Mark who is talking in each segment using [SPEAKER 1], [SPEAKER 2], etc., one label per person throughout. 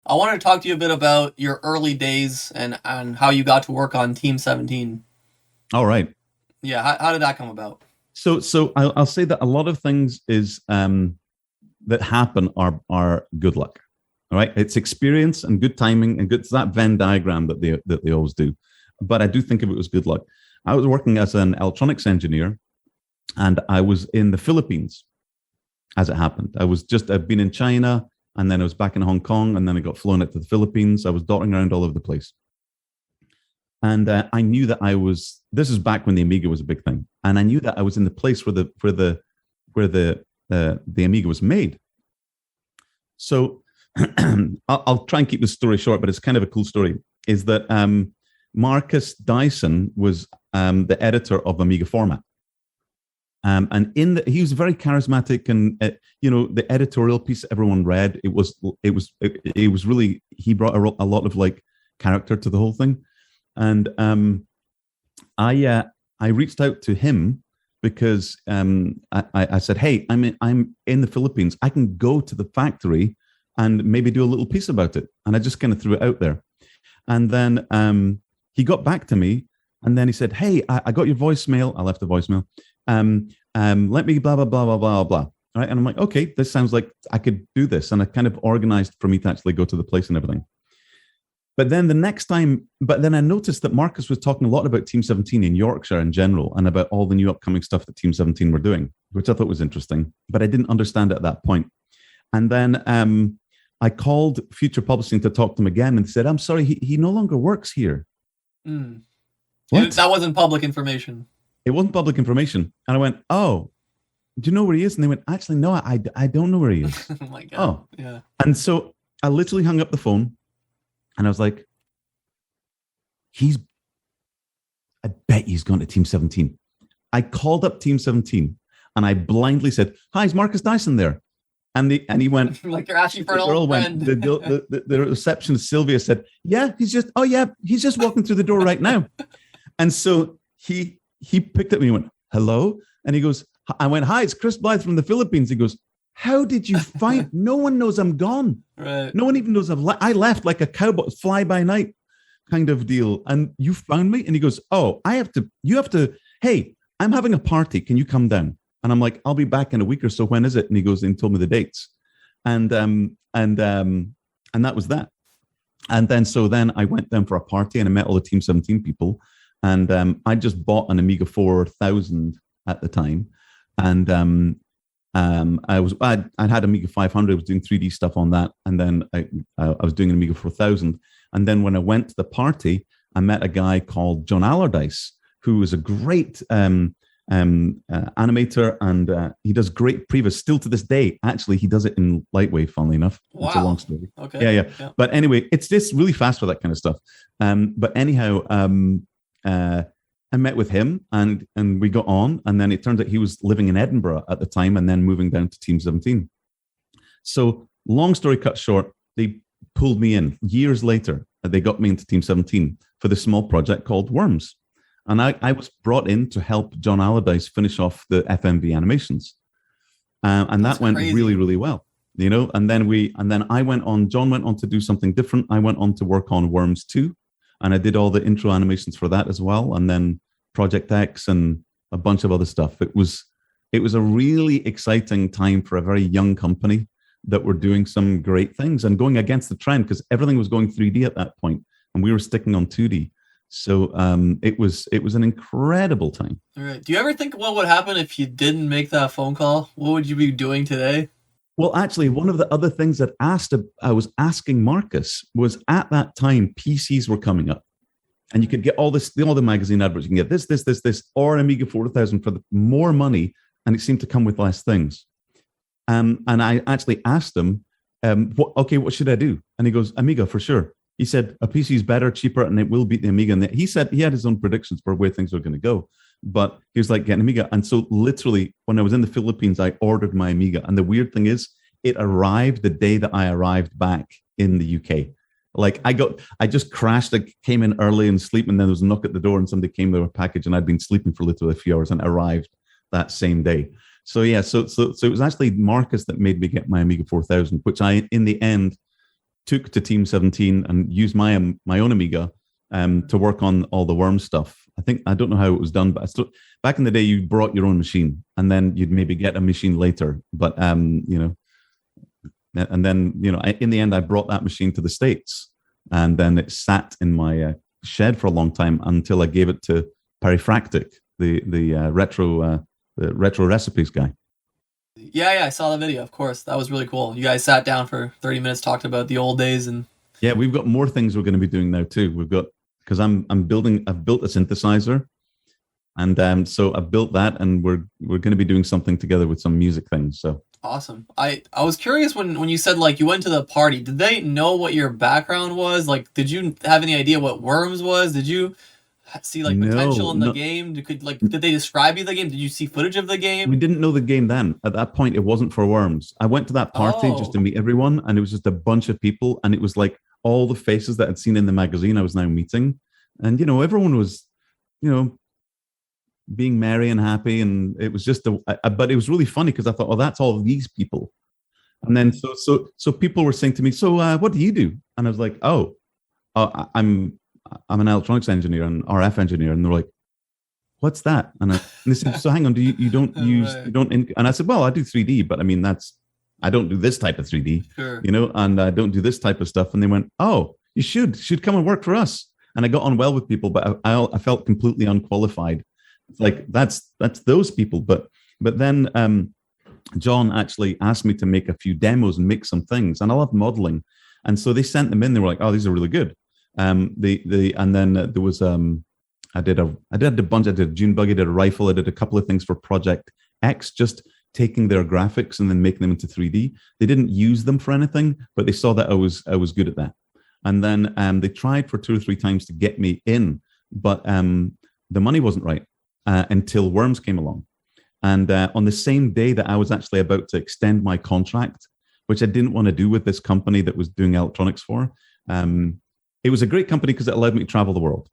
[SPEAKER 1] I wanted to talk to you a bit about your early days and how you got to work on Team 17.
[SPEAKER 2] All right.
[SPEAKER 1] Yeah, how did that come about?
[SPEAKER 2] So I'll say that a lot of things is that happen are good luck. All right, it's experience and good timing and good. It's that Venn diagram that they always do. But I do think of it as good luck. I was working as an electronics engineer, and I was in the Philippines. As it happened, I've been in China, and then I was back in Hong Kong, and then I got flown out to the Philippines. I was dotting around all over the place. And I knew that this is back when the Amiga was a big thing. And I knew that I was in the place where the Amiga was made. So I'll try and keep this story short, but it's kind of a cool story, is that Marcus Dyson was the editor of Amiga Format. And he was very charismatic, and the editorial piece that everyone read, it was really, he brought a lot of like character to the whole thing. And I reached out to him because I said, hey, I'm in the Philippines. I can go to the factory and maybe do a little piece about it. And I just kind of threw it out there. And then he got back to me, and then he said, hey, I got your voicemail. I left a voicemail. Let me blah, blah, blah, blah, blah, blah. All right. And I'm like, okay, this sounds like I could do this. And I kind of organized for me to actually go to the place and everything. But then I noticed that Marcus was talking a lot about Team 17 in Yorkshire in general, and about all the new upcoming stuff that Team 17 were doing, which I thought was interesting, but I didn't understand it at that point. And then I called Future Publishing to talk to him again, and they said, I'm sorry, he no longer works here.
[SPEAKER 1] Mm. What? That wasn't public information.
[SPEAKER 2] It wasn't public information. And I went, oh, do you know where he is? And they went, actually, no, I don't know where he is.
[SPEAKER 1] Oh my God.
[SPEAKER 2] Oh,
[SPEAKER 1] yeah.
[SPEAKER 2] And so I literally hung up the phone. And I was like, I bet he's gone to Team 17. I called up Team 17 and I blindly said, hi, is Marcus Dyson there? And he went,
[SPEAKER 1] like you're asking for an old friend.
[SPEAKER 2] The receptionist, Sylvia, said, yeah, he's just walking through the door right now. And so he picked up me and went, hello? And he goes, I went, hi, it's Cris Blyth from the Philippines. He goes, how did you find? No one knows I'm gone.
[SPEAKER 1] Right.
[SPEAKER 2] No one even knows I left like a cowboy, fly by night kind of deal. And you found me? And he goes, oh, you have to, hey, I'm having a party. Can you come down? And I'm like, I'll be back in a week or so. When is it? And he goes and told me the dates. And that was that. And then I went down for a party and I met all the Team 17 people. And I just bought an Amiga 4000 at the time. And I'd had Amiga 500. I was doing 3D stuff on that, and then I was doing an Amiga 4000. And then when I went to the party, I met a guy called John Allardyce, who was a great animator, and he does great previews still to this day. Actually, he does it in Lightwave. Funnily enough,
[SPEAKER 1] wow.
[SPEAKER 2] It's a long story.
[SPEAKER 1] Okay.
[SPEAKER 2] Yeah. But anyway, it's just really fast for that kind of stuff. But anyhow, I met with him and we got on, and then it turned out he was living in Edinburgh at the time and then moving down to Team 17. So long story cut short, they pulled me in years later. They got me into Team 17 for this small project called Worms. And I was brought in to help John Allardyce finish off the FMV animations. And that went really, really well, and then I went on, John went on to do something different. I went on to work on Worms 2. And I did all the intro animations for that as well. And then Project X and a bunch of other stuff. It was a really exciting time for a very young company that were doing some great things and going against the trend, because everything was going 3D at that point and we were sticking on 2D. So it was an incredible time.
[SPEAKER 1] All right. Do you ever think what would happen if you didn't make that phone call? What would you be doing today?
[SPEAKER 2] Well, actually, one of the other things that I was asking Marcus was, at that time, PCs were coming up, and you could get all the magazine adverts. You can get this, or an Amiga 4000 for more money, and it seemed to come with less things. And I actually asked him, what should I do? And he goes, Amiga for sure. He said a PC is better, cheaper, and it will beat the Amiga. And he said he had his own predictions for where things were going to go. But he was like, get an Amiga. And so literally, when I was in the Philippines, I ordered my Amiga. And the weird thing is, it arrived the day that I arrived back in the UK. Like I just crashed. I came in early and sleep, and then there was a knock at the door and somebody came with a package, and I'd been sleeping for literally a few hours and arrived that same day. So yeah, so it was actually Marcus that made me get my Amiga 4000, which I, in the end, took to Team 17 and used my own Amiga to work on all the Worm stuff. I don't know how it was done, but back in the day, you brought your own machine, and then you'd maybe get a machine later. But and then in the end, I brought that machine to the States, and then it sat in my shed for a long time until I gave it to Perifractic, the retro recipes guy.
[SPEAKER 1] Yeah, I saw the video. Of course, that was really cool. You guys sat down for 30 minutes, talked about the old days, and
[SPEAKER 2] yeah, we've got more things we're going to be doing now too. We've got because I've built a synthesizer, and so I've built that, and we're going to be doing something together with some music things. So
[SPEAKER 1] awesome. I was curious when you said like you went to the party. Did they know what your background was? Like, did you have any idea what Worms was? Did you see like potential in the game? Did they describe you the game? Did you see footage of the game?
[SPEAKER 2] We didn't know the game then. At that point, it wasn't for Worms. I went to that party just to meet everyone, and it was just a bunch of people, and it was like all the faces that I'd seen in the magazine I was now meeting, and everyone was, being merry and happy, and it was just but it was really funny because I thought, that's all these people, and then so people were saying to me, so what do you do? And I was like, I'm an electronics engineer and RF engineer, and they're like, "What's that?" And they said, "So hang on, you don't use you don't?" And I said, "Well, I do 3D, but I mean I don't do this type of 3D,
[SPEAKER 1] sure.
[SPEAKER 2] And I don't do this type of stuff." And they went, "Oh, you should come and work for us." And I got on well with people, but I felt completely unqualified. It's like that's those people, but then John actually asked me to make a few demos and make some things, and I love modeling, and so they sent them in. They were like, "Oh, these are really good." And then there was I did a bunch. I did a dune buggy, I did a rifle, I did a couple of things for Project X, just taking their graphics and then making them into 3D. They didn't use them for anything, but they saw that I was good at that. And then they tried for 2 or 3 times to get me in, but the money wasn't right until Worms came along. And on the same day that I was actually about to extend my contract, which I didn't want to do with this company that was doing electronics for. It was a great company because it allowed me to travel the world.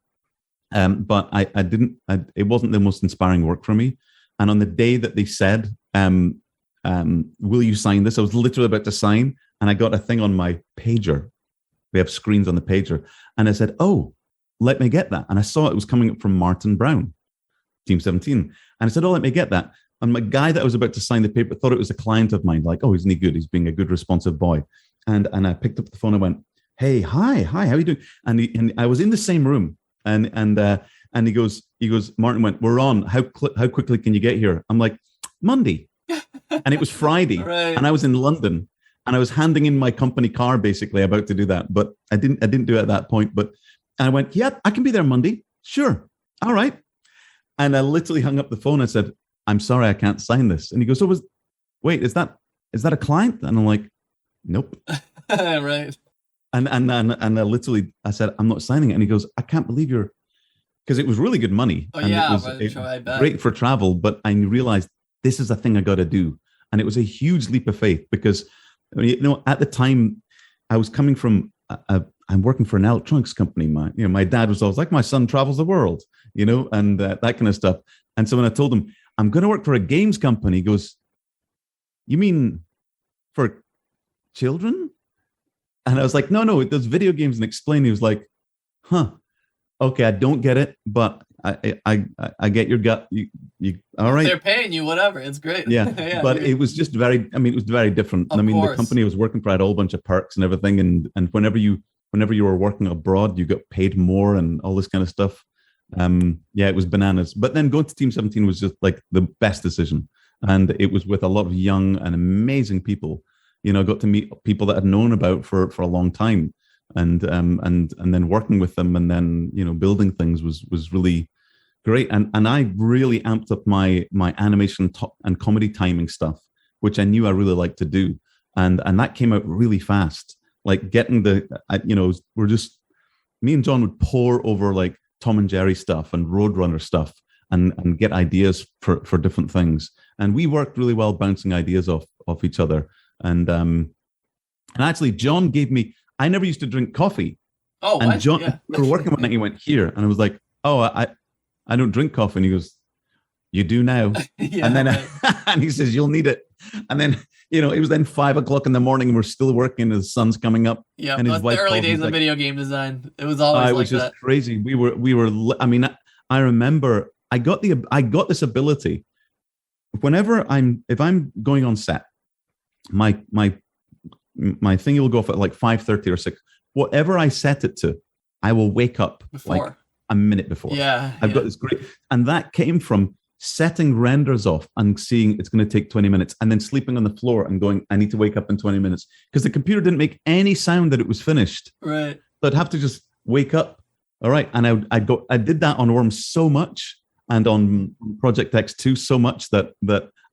[SPEAKER 2] But it wasn't the most inspiring work for me. And on the day that they said, will you sign this? I was literally about to sign, and I got a thing on my pager. We have screens on the pager. And I said, oh, let me get that. And I saw it was coming up from Martin Brown, Team 17. And I said, oh, let me get that. And my guy that I was about to sign the paper thought it was a client of mine. Like, oh, isn't he good? He's being a good, responsive boy. And I picked up the phone and went, hey, hi, how are you doing? And I was in the same room. And he goes, Martin went, we're on. How quickly can you get here? I'm like, Monday. And it was Friday.
[SPEAKER 1] Right.
[SPEAKER 2] And I was in London. And I was handing in my company car, basically, about to do that. But I didn't do it at that point. But I went, yeah, I can be there Monday. Sure. All right. And I literally hung up the phone. I said, I'm sorry, I can't sign this. And he goes, wait, is that a client? And I'm like, nope.
[SPEAKER 1] Right.
[SPEAKER 2] And I said, I'm not signing it. And he goes, I can't believe because it was really good money.
[SPEAKER 1] Oh,
[SPEAKER 2] and
[SPEAKER 1] yeah,
[SPEAKER 2] it was
[SPEAKER 1] I bet.
[SPEAKER 2] Great for travel. But I realized this is a thing I got to do. And it was a huge leap of faith because, at the time I was coming from, I'm working for an electronics company. My dad was always like, my son travels the world, and that kind of stuff. And so when I told him, I'm going to work for a games company, he goes, you mean for children? And I was like, no, it does video games, and explain. He was like, huh, okay, I don't get it, but I get your gut. You all right?
[SPEAKER 1] They're paying you, whatever. It's great.
[SPEAKER 2] Yeah, yeah, but it was just it was very different.
[SPEAKER 1] Of course.
[SPEAKER 2] The company I was working for had a whole bunch of perks and everything, and whenever you were working abroad, you got paid more and all this kind of stuff. Yeah, it was bananas. But then going to Team 17 was just like the best decision, and it was with a lot of young and amazing people. I got to meet people that I'd known about for a long time, and then working with them, and then building things was really great. And I really amped up my animation and comedy timing stuff, which I knew I really liked to do, and that came out really fast. Like getting we're just me and John would pour over like Tom and Jerry stuff and Roadrunner stuff, and get ideas for different things. And we worked really well bouncing ideas off each other. And actually, John gave me. I never used to drink coffee.
[SPEAKER 1] Oh,
[SPEAKER 2] and
[SPEAKER 1] what?
[SPEAKER 2] John,
[SPEAKER 1] Yeah.
[SPEAKER 2] we were working one night. He went here, and I was like, "Oh, I don't drink coffee." And he goes, You do now.
[SPEAKER 1] Yeah,
[SPEAKER 2] And then
[SPEAKER 1] right.
[SPEAKER 2] and he says, you'll need it. And then, it was then 5 o'clock in the morning. And we're still working as the sun's coming up.
[SPEAKER 1] Yeah,
[SPEAKER 2] And his
[SPEAKER 1] that's the
[SPEAKER 2] wife
[SPEAKER 1] early
[SPEAKER 2] calls
[SPEAKER 1] days
[SPEAKER 2] and
[SPEAKER 1] of
[SPEAKER 2] like,
[SPEAKER 1] video game design. It was always
[SPEAKER 2] it
[SPEAKER 1] like
[SPEAKER 2] was just
[SPEAKER 1] that.
[SPEAKER 2] crazy. I mean, I remember I got this ability. If I'm going on set, my thing will go off at like 5:30 or 6. Whatever I set it to, I will wake up
[SPEAKER 1] Before.
[SPEAKER 2] like a minute before.
[SPEAKER 1] Yeah.
[SPEAKER 2] I've got this great, and that came from setting renders off and seeing it's going to take 20 minutes and then sleeping on the floor and going, I need to wake up in 20 minutes because the computer didn't make any sound that it was finished.
[SPEAKER 1] Right.
[SPEAKER 2] So I'd have to just wake up. All right. And I did that on Worms so much and on Project X2 so much that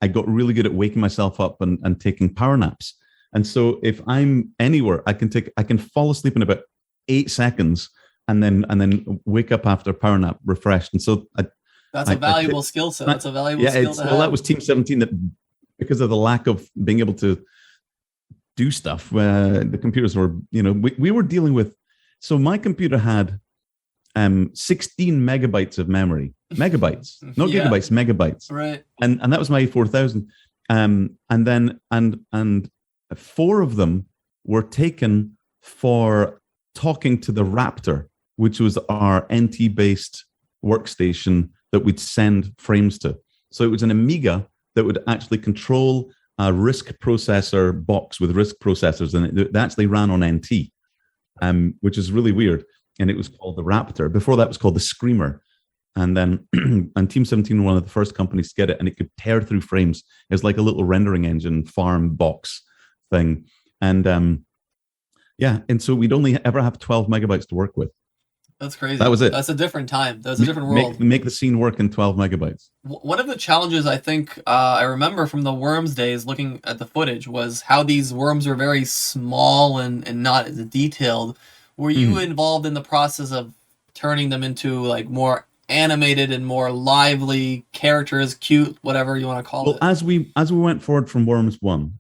[SPEAKER 2] I got really good at waking myself up and taking power naps. And so if I'm anywhere, I can fall asleep in about 8 seconds and then wake up after a power nap refreshed. And so
[SPEAKER 1] that's a valuable skill set. That's a valuable skill to have.
[SPEAKER 2] Well, that was Team17 that because of the lack of being able to do stuff, the computers were, we were dealing with. So my computer had 16 megabytes of memory, megabytes, not gigabytes, megabytes.
[SPEAKER 1] Right.
[SPEAKER 2] And that was my A4000. And then 4 of them were taken for talking to the Raptor, which was our NT-based workstation that we'd send frames to. So it was an Amiga that would actually control a RISC processor box with RISC processors, and it actually ran on NT, which is really weird. And it was called the Raptor. Before that, it was called the Screamer. And then, and Team17 were one of the first companies to get it, and it could tear through frames. It was like a little rendering engine farm box thing. And and so we'd only ever have 12 megabytes to work with.
[SPEAKER 1] That's crazy.
[SPEAKER 2] That was it.
[SPEAKER 1] That's a different time. That was a different world.
[SPEAKER 2] Make the scene work in 12 megabytes.
[SPEAKER 1] One of the challenges I think I remember from the Worms days looking at the footage was how these worms are very small and not as detailed. Were you involved in the process of turning them into like more animated and more lively characters, cute, whatever you want to call it?
[SPEAKER 2] As we went forward from Worms 1,